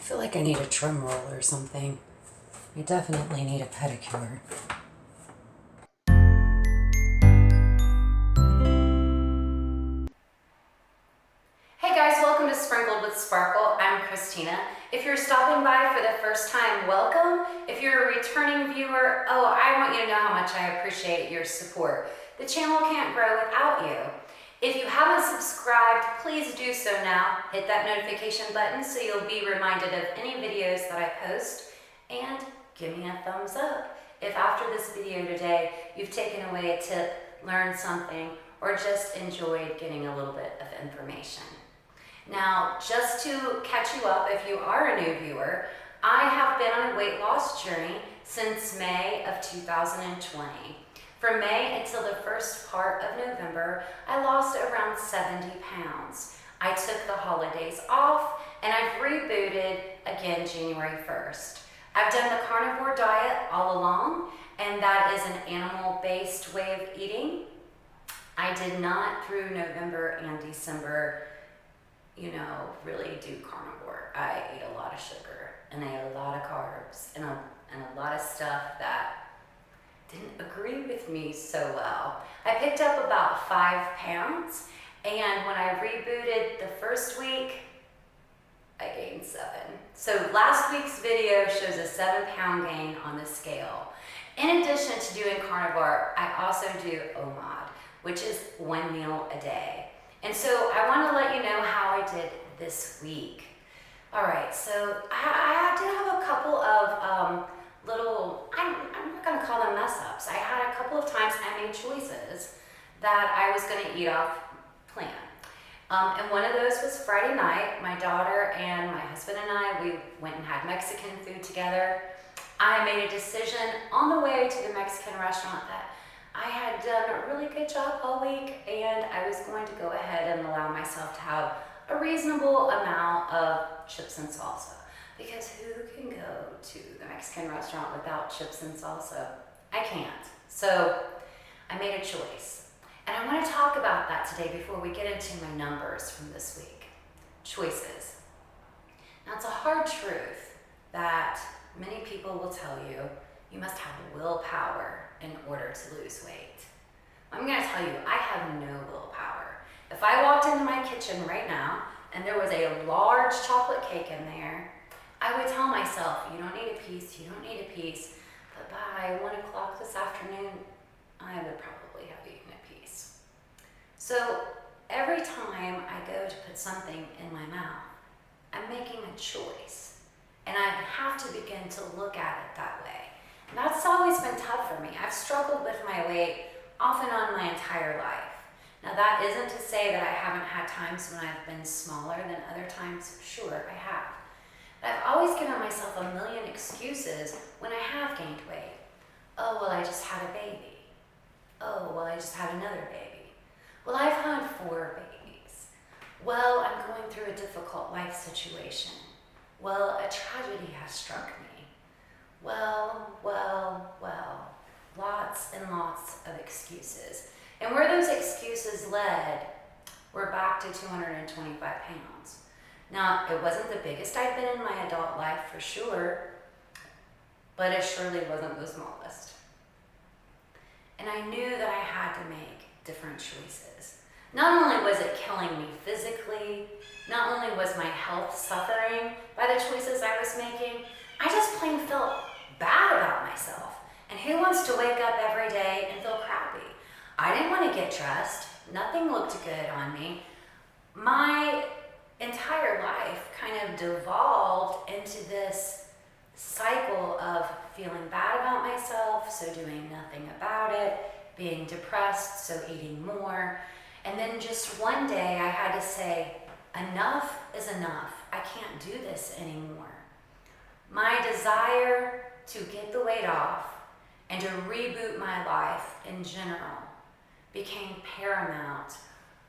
feel like I need a trim roll or something. I definitely need a pedicure. Hey guys, welcome to Sprinkled with Sparkle. I'm Christina. If you're stopping by for the first time, welcome. If you're a returning viewer, I want you to know how much I appreciate your support. The channel can't grow without you. If you haven't subscribed, please do so now. Hit that notification button so you'll be reminded of any videos that I post, and give me a thumbs up if after this video today you've taken away a tip, learned something, or just enjoyed getting a little bit of information. Now, just to catch you up, if you are a new viewer, I have been on a weight loss journey since May of 2020. From May until the first part of November, I lost around 70 pounds. I took the holidays off and I've rebooted again January 1st. I've done the carnivore diet all along, and that is an animal-based way of eating. I did not through November and December, really do carnivore. I ate a lot of sugar and I ate a lot of carbs and a lot of stuff that didn't agree with me so well. I picked up about 5 pounds, and when I rebooted the first week, I gained 7. So last week's video shows a 7-pound gain on the scale. In addition to doing carnivore, I also do OMAD, which is 1 meal a day. And so I want to let you know how I did this week. All right, so I did have a couple of little, I'm not going to call them mess ups. I had a couple of times I made choices that I was going to eat off plan. And one of those was Friday night. My daughter and my husband and I, we went and had Mexican food together. I made a decision on the way to the Mexican restaurant that I had done a really good job all week, and I was going to go ahead and allow myself to have a reasonable amount of chips and salsa. Because who can go to the Mexican restaurant without chips and salsa? I can't. So I made a choice. And I want to talk about that today before we get into my numbers from this week. Choices. Now, it's a hard truth that many people will tell you, you must have willpower in order to lose weight. I'm going to tell you, I have no willpower. If I walked into my kitchen right now and there was a large chocolate cake in there, I would tell myself, you don't need a piece, you don't need a piece, but by 1 o'clock this afternoon, I would probably have eaten a piece. So every time I go to put something in my mouth, I'm making a choice, and I have to begin to look at it that way. And that's always been tough for me. I've struggled with my weight off and on my entire life. Now, that isn't to say that I haven't had times when I've been smaller than other times. Sure, I have. But I've always given myself a million excuses when I have gained weight. Oh, well, I just had a baby. Oh, well, I just had another baby. Well, I've had 4 babies. Well, I'm going through a difficult life situation. Well, a tragedy has struck me. Well, lots and lots of excuses. And where those excuses led, we're back to 225 pounds. Now, it wasn't the biggest I've been in my adult life for sure, but it surely wasn't the smallest. And I knew that I had to make different choices. Not only was it killing me physically, not only was my health suffering by the choices I was making, I just plain felt bad about myself. And who wants to wake up every day and feel crappy? I didn't want to get dressed. Nothing looked good on me. My entire life kind of devolved into this cycle of feeling bad about myself, so doing nothing about it, being depressed, so eating more. And then just one day I had to say, enough is enough. I can't do this anymore. My desire to get the weight off and to reboot my life in general became paramount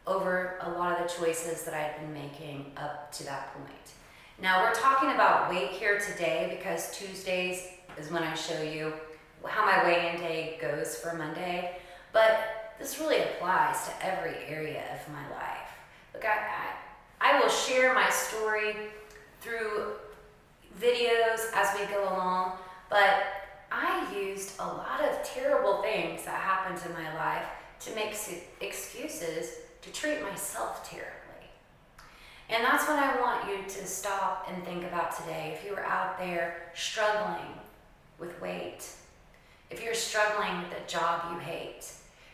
over a lot of the choices that I'd been making up to that point. Now, we're talking about weight here today because Tuesdays is when I show you how my weigh-in day goes for Monday, but this really applies to every area of my life. Look, I will share my story through videos as we go along, but I used a lot of terrible things that happened in my life to make excuses to treat myself terribly. And that's what I want you to stop and think about today. If you are out there struggling with weight, if you're struggling with a job you hate,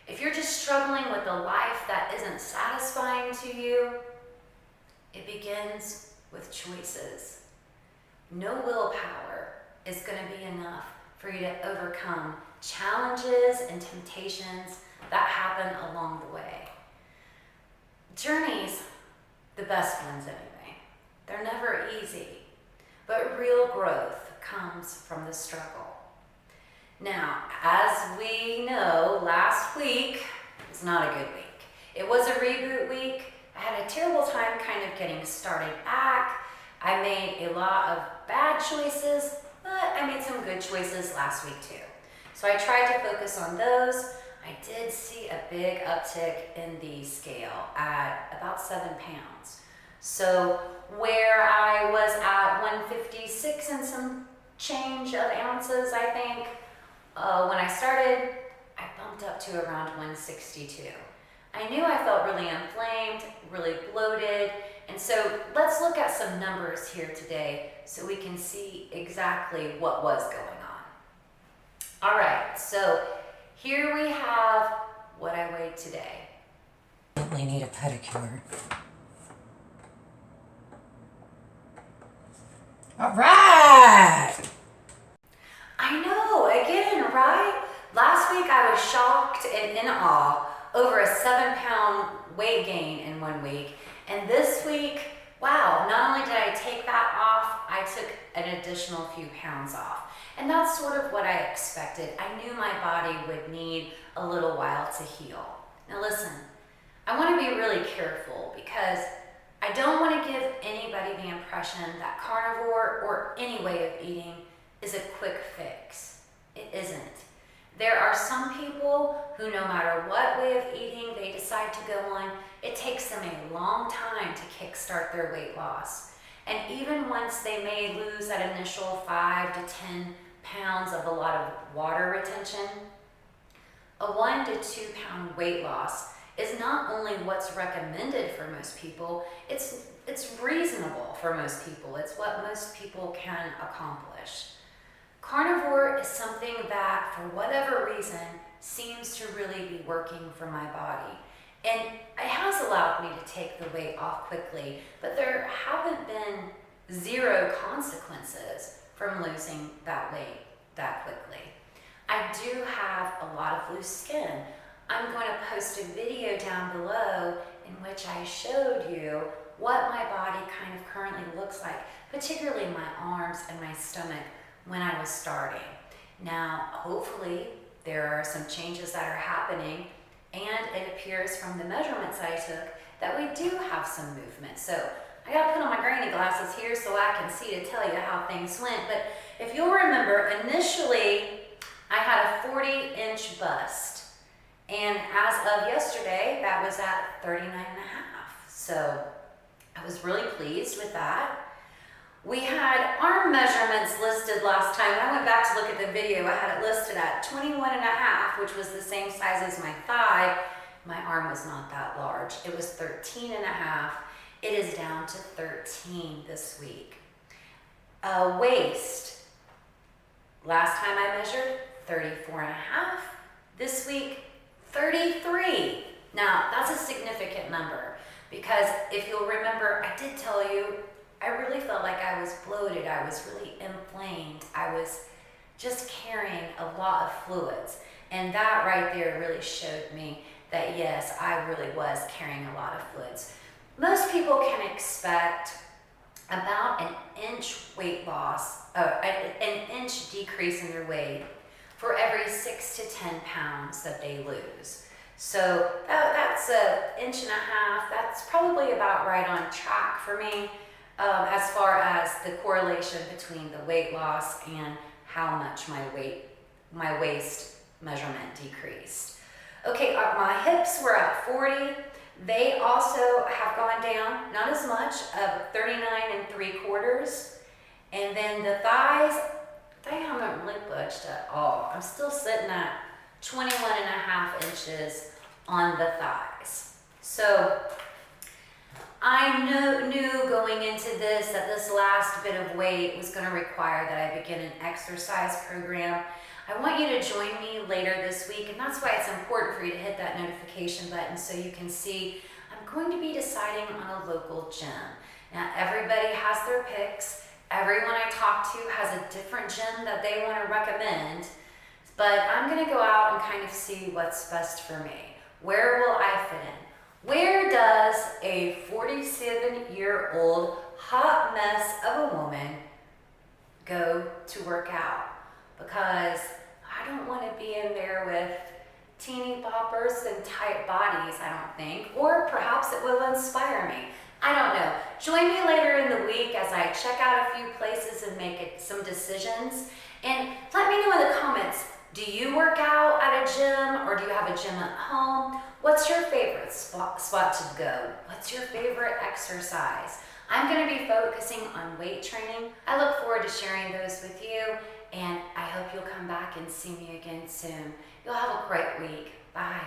if you're just struggling with a life that isn't satisfying to you, it begins with choices. No willpower is going to be enough for you to overcome challenges and temptations that happen along the way. Journeys, the best ones anyway, they're never easy, but real growth comes from the struggle. Now, as we know, last week was not a good week. It was a reboot week. I had a terrible time kind of getting started back. I made a lot of bad choices, but I made some good choices last week too. So I tried to focus on those. I did see a big uptick in the scale at about 7 pounds. So where I was at 156 and some change of ounces, I think, when I started, I bumped up to around 162. I knew I felt really inflamed, really bloated, and so let's look at some numbers here today so we can see exactly what was going on. All right, so here we have what I weighed today. Definitely need a pedicure. All right! I know, again, right? Last week I was shocked and in awe over a 7-pound weight gain in 1 week. And this week, wow, not only did I take that off, I took an additional few pounds off. And that's sort of what I expected. I knew my body would need a little while to heal. Now listen, I want to be really careful because I don't want to give anybody the impression that carnivore or any way of eating is a quick fix. It isn't. There are some people who, no matter what way of eating they decide to go on, it takes them a long time to kickstart their weight loss. And even once they may lose that initial 5 to 10 pounds of a lot of water retention, a 1 to 2 pound weight loss is not only what's recommended for most people, it's reasonable for most people. It's what most people can accomplish. Carnivore is something that, for whatever reason, seems to really be working for my body. And it has allowed me to take the weight off quickly, but there haven't been zero consequences from losing that weight that quickly. I do have a lot of loose skin. I'm going to post a video down below in which I showed you what my body kind of currently looks like, particularly my arms and my stomach when I was starting. Now, hopefully, there are some changes that are happening, and it appears from the measurements I took that we do have some movement. So I gotta put on my granny glasses here so I can see to tell you how things went. But if you'll remember, initially, I had a 40-inch bust. And as of yesterday, that was at 39 and a half. So I was really pleased with that. We had arm measurements listed last time. When I went back to look at the video, I had it listed at 21 and a half, which was the same size as my thigh. My arm was not that large. It was 13 and a half. It is down to 13 this week. Waist, last time I measured, 34 and a half. This week, 33. Now, that's a significant number because if you'll remember, I did tell you, I really felt like I was bloated. I was really inflamed. I was just carrying a lot of fluids. And that right there really showed me that yes, I really was carrying a lot of fluids. Most people can expect about an inch weight loss, an inch decrease in their weight for every 6 to 10 pounds that they lose. So that's an inch and a half. That's probably about right on track for me as far as the correlation between the weight loss and how much my waist measurement decreased. Okay, my hips were at 40. They also have gone down, not as much, of 39 3/4. And then the thighs, they haven't really budged at all. I'm still sitting at 21.5 inches on the thighs. So I knew going into this that this last bit of weight was going to require that I begin an exercise program. I want you to join me later this week, and that's why it's important for you to hit that notification button so you can see I'm going to be deciding on a local gym. Now, everybody has their picks. Everyone I talk to has a different gym that they want to recommend, but I'm going to go out and kind of see what's best for me. Where will I fit in? Where does a 47-year-old hot mess of a woman go to work out? Because I don't want to be in there with teeny boppers and tight bodies, I don't think. Or perhaps it will inspire me. I don't know. Join me later in the week as I check out a few places and make some decisions. And let me know in the comments, do you work out at a gym or do you have a gym at home? What's your favorite spot to go? What's your favorite exercise? I'm going to be focusing on weight training. I look forward to sharing those with you, and I hope you'll come back and see me again soon. You'll have a great week. Bye.